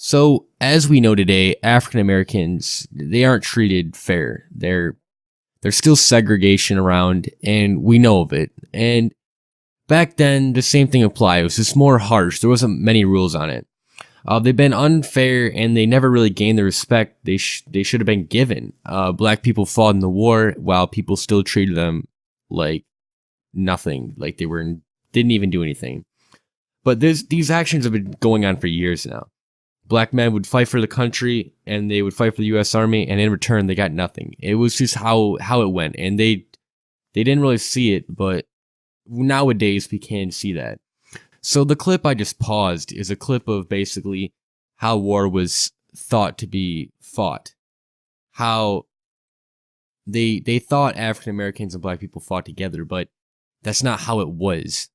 So, as we know today, African Americans, they aren't treated fair. There's still segregation around, and we know of it. And back then, the same thing applied. It was just more harsh. There wasn't many rules on it. They've been unfair, and they never really gained the respect they should have been given. Black people fought in the war, while people still treated them like nothing, like didn't even do anything. But these actions have been going on for years now. Black men would fight for the country, and they would fight for the U.S. Army, and in return, they got nothing. It was just how it went, and they didn't really see it, but nowadays we can see that. So the clip I just paused is a clip of basically how war was thought to be fought. How they thought African Americans and black people fought together, but that's not how it was.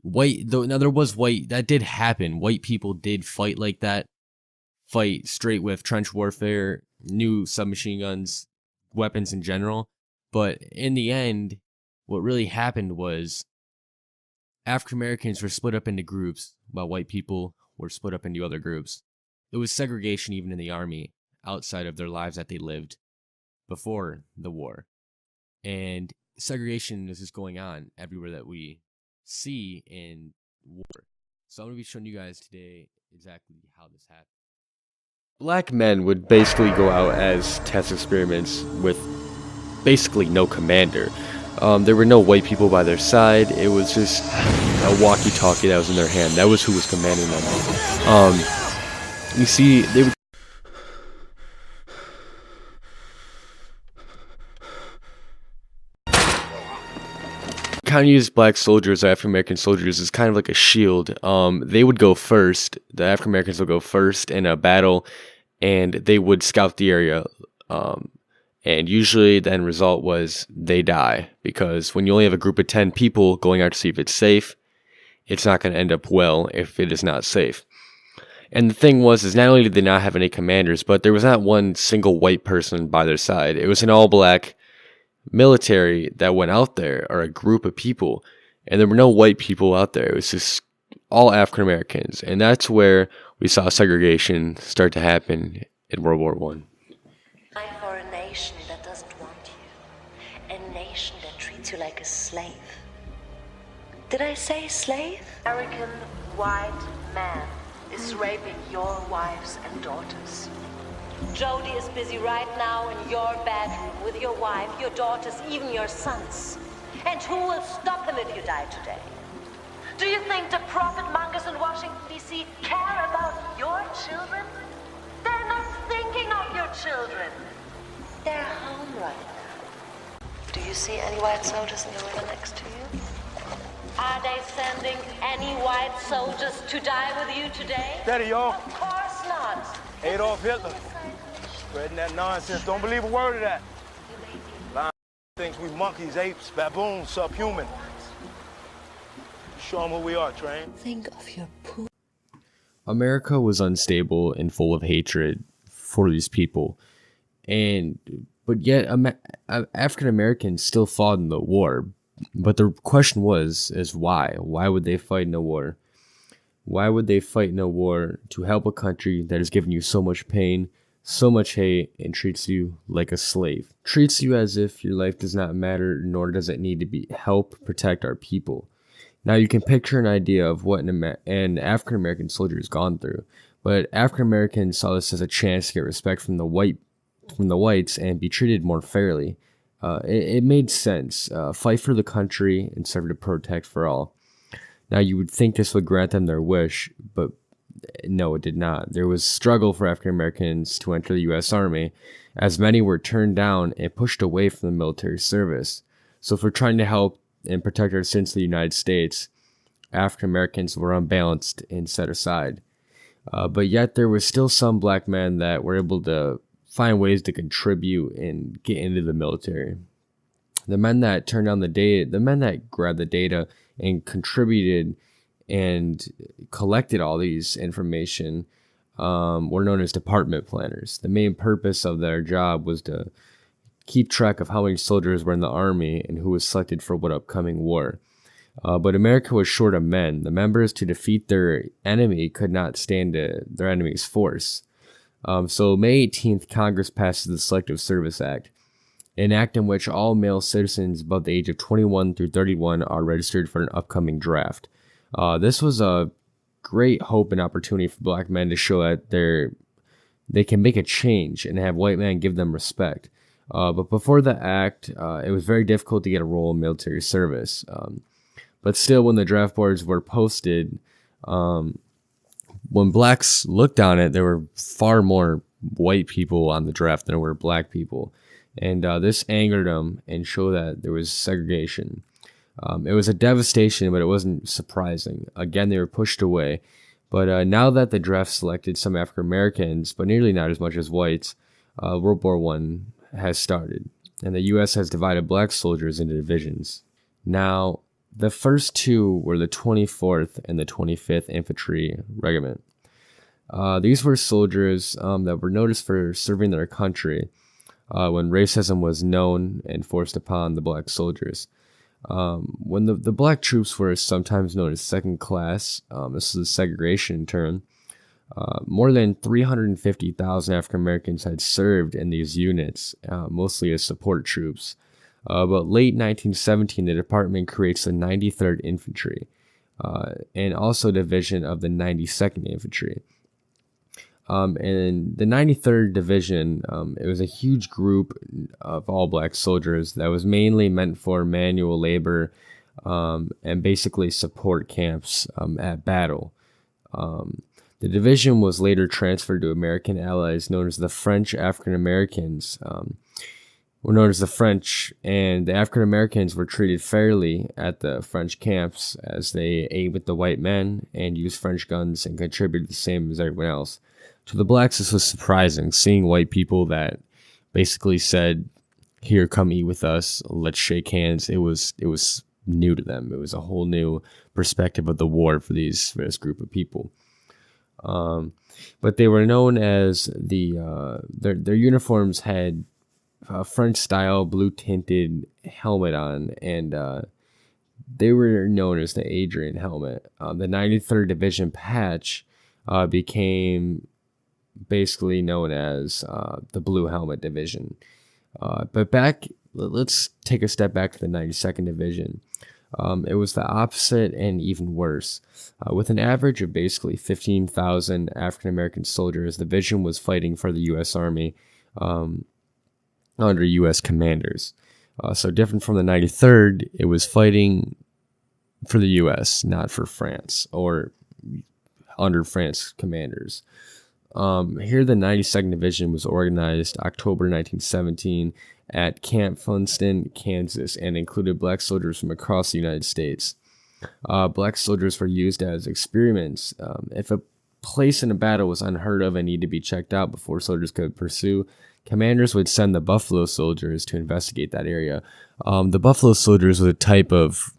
There was white, that did happen. White people did fight like that. Fight straight with trench warfare, new submachine guns, weapons in general. But in the end, what really happened was African Americans were split up into groups, while white people were split up into other groups. There was segregation even in the army, outside of their lives that they lived before the war. And segregation is just going on everywhere that we see in war. So I'm going to be showing you guys today exactly how this happened. Black men would basically go out as test experiments with basically no commander. There were no white people by their side. It was just a walkie-talkie that was in their hand. That was who was commanding them. You see, they would kind of use black soldiers, African American soldiers, as kind of like a shield. They would go first. The African Americans would go first in a battle, and they would scout the area. And usually the end result was they die, because when you only have a group of 10 people going out to see if it's safe, it's not going to end up well if it is not safe. And the thing is not only did they not have any commanders, but there was not one single white person by their side. It was an all-black military that went out there, or a group of people, and there were no white people out there. It was just all African Americans, and that's where we saw segregation start to happen in World War I. For a nation that doesn't want you, a nation that treats you like a slave. Did I say slave? American white man is raping your wives and daughters. Jody is busy right now in your bedroom with your wife, your daughters, even your sons. And who will stop him if you die today? Do you think the profit mongers in Washington, D.C. care about your children? They're not thinking of your children. They're home right now. Do you see any white soldiers in the river next to you? Are they sending any white soldiers to die with you today? Steady, y'all. Of course not. Adolf Hitler. Spreading that nonsense. Don't believe a word of that. Lying thinks we monkeys, apes, baboons, subhuman. Show them who we are, Train. Think of your poor. America was unstable and full of hatred for these people, but yet African Americans still fought in the war. But the question is why? Why would they fight in a war? Why would they fight in a war to help a country that has given you so much pain, so much hate, and treats you like a slave? Treats you as if your life does not matter, nor does it need to help protect our people. Now you can picture an idea of what an African American soldier has gone through, but African Americans saw this as a chance to get respect from the whites and be treated more fairly. It made sense. Fight for the country and serve to protect for all. Now you would think this would grant them their wish, but no, it did not. There was struggle for African Americans to enter the U.S. Army, as many were turned down and pushed away from the military service. So for trying to help and protect our citizens of the United States, African Americans were unbalanced and set aside. But yet there was still some black men that were able to find ways to contribute and get into the military. The men that turned down the data, the men that grabbed the data and contributed and collected all these information were known as department planners. The main purpose of their job was to keep track of how many soldiers were in the army and who was selected for what upcoming war. But America was short of men. The members to defeat their enemy could not stand their enemy's force. So May 18th, Congress passes the Selective Service Act, an act in which all male citizens above the age of 21 through 31 are registered for an upcoming draft. This was a great hope and opportunity for black men to show that they can make a change and have white men give them respect. But before the act, it was very difficult to get a role in military service. But still, when the draft boards were posted, when blacks looked on it, there were far more white people on the draft than there were black people. And this angered them and showed that there was segregation. It was a devastation, but it wasn't surprising. Again, they were pushed away. But now that the draft selected some African Americans, but nearly not as much as whites, World War I has started. And the U.S. has divided black soldiers into divisions. Now, the first two were the 24th and the 25th Infantry Regiment. These were soldiers that were noticed for serving their country when racism was known and forced upon the black soldiers. When the black troops were sometimes known as second class, this is a segregation term, more than 350,000 African Americans had served in these units, mostly as support troops. But late 1917, the department creates the 93rd Infantry and also a division of the 92nd Infantry. And the 93rd Division, it was a huge group of all black soldiers that was mainly meant for manual labor and basically support camps at battle. The division was later transferred to American allies known as the French African Americans, were known as the French, and the African Americans were treated fairly at the French camps as they ate with the white men and used French guns and contributed the same as everyone else. To the blacks, this was surprising, seeing white people that basically said, "Here, come eat with us, let's shake hands." It was new to them. It was a whole new perspective of the war for this group of people. But they were known as their uniforms had a French-style blue-tinted helmet on, and they were known as the Adrian helmet. The 93rd Division patch became basically known as the Blue Helmet Division. But let's take a step back to the 92nd Division. It was the opposite and even worse. With an average of basically 15,000 African-American soldiers, the division was fighting for the U.S. Army under U.S. commanders. So different from the 93rd, it was fighting for the U.S., not for France, or under France commanders. Here, the 92nd Division was organized October 1917 at Camp Funston, Kansas, and included black soldiers from across the United States. Black soldiers were used as experiments. If a place in a battle was unheard of and needed to be checked out before soldiers could pursue, commanders would send the Buffalo Soldiers to investigate that area. The Buffalo Soldiers were a type of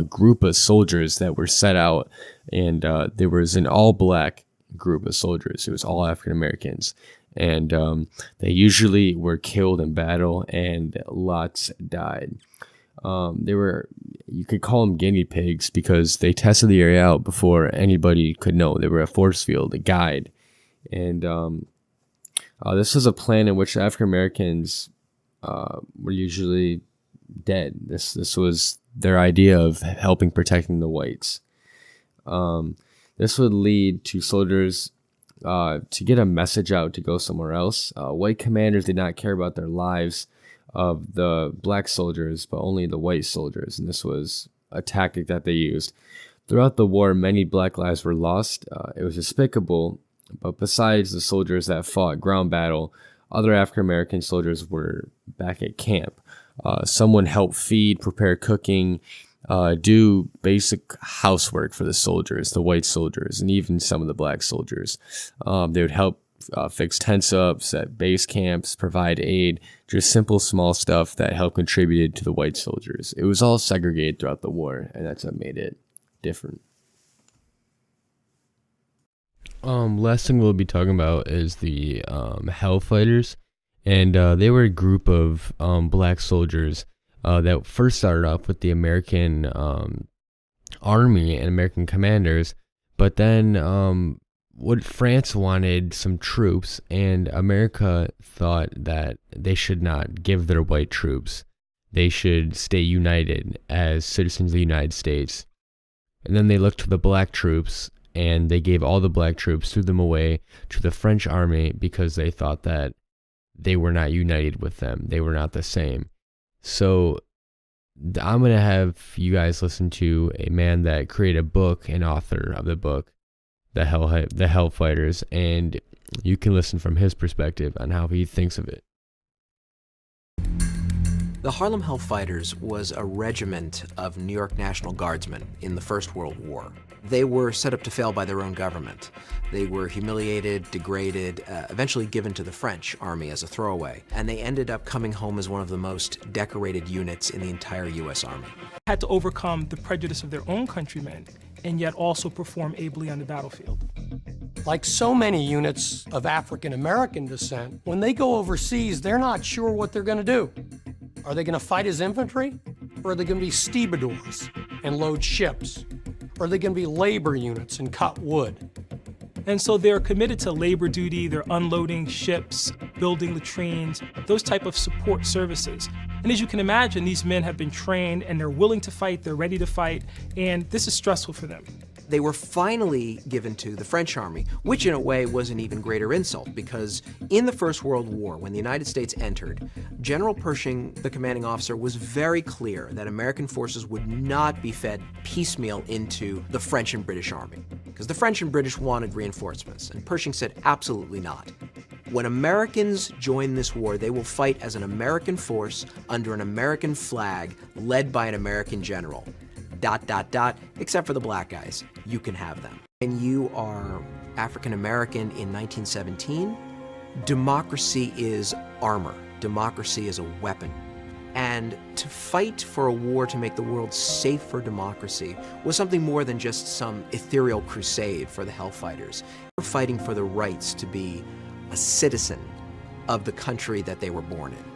group of soldiers that were set out, and there was an all-black group of soldiers. It was all African Americans, and they usually were killed in battle, and lots died. You could call them guinea pigs because they tested the area out before anybody could know. They were a force field, a guide, and this was a plan in which African Americans were usually dead. This was their idea of helping protecting the whites. This would lead to soldiers to get a message out to go somewhere else. White commanders did not care about their lives of the black soldiers, but only the white soldiers, and this was a tactic that they used. Throughout the war, many black lives were lost. It was despicable, but besides the soldiers that fought ground battle, other African-American soldiers were back at camp. Someone helped feed, prepare cooking, do basic housework for the soldiers, the white soldiers, and even some of the black soldiers. They would help fix tents up, set base camps, provide aid, just simple small stuff that helped contributed to the white soldiers. It was all segregated throughout the war, and that's what made it different. Last thing we'll be talking about is the Hellfighters, and they were a group of black soldiers that first started off with the American army and American commanders. But then what France wanted some troops, and America thought that they should not give their white troops. They should stay united as citizens of the United States. And then they looked to the black troops, and they gave all the black troops, threw them away to the French army because they thought that they were not united with them. They were not the same. So I'm going to have you guys listen to a man that created a book, an author of the book, the Hellfighters, and you can listen from his perspective on how he thinks of it. The Harlem Hellfighters was a regiment of New York National Guardsmen in the First World War. They were set up to fail by their own government. They were humiliated, degraded, eventually given to the French army as a throwaway, and they ended up coming home as one of the most decorated units in the entire U.S. Army. Had to overcome the prejudice of their own countrymen and yet also perform ably on the battlefield. Like so many units of African American descent, when they go overseas, they're not sure what they're going to do. Are they going to fight as infantry, or are they going to be stevedores and load ships? Or are they going to be labor units and cut wood? And so they're committed to labor duty, they're unloading ships, building latrines, those type of support services. And as you can imagine, these men have been trained and they're willing to fight, they're ready to fight, and this is stressful for them. They were finally given to the French army, which in a way was an even greater insult, because in the First World War, when the United States entered, General Pershing, the commanding officer, was very clear that American forces would not be fed piecemeal into the French and British army, because the French and British wanted reinforcements, and Pershing said absolutely not. When Americans join this war, they will fight as an American force under an American flag led by an American general. ... except for the black guys. You can have them. And you are African American in 1917, democracy is armor. Democracy is a weapon. And to fight for a war to make the world safe for democracy was something more than just some ethereal crusade for the Hellfighters. They were fighting for the rights to be a citizen of the country that they were born in.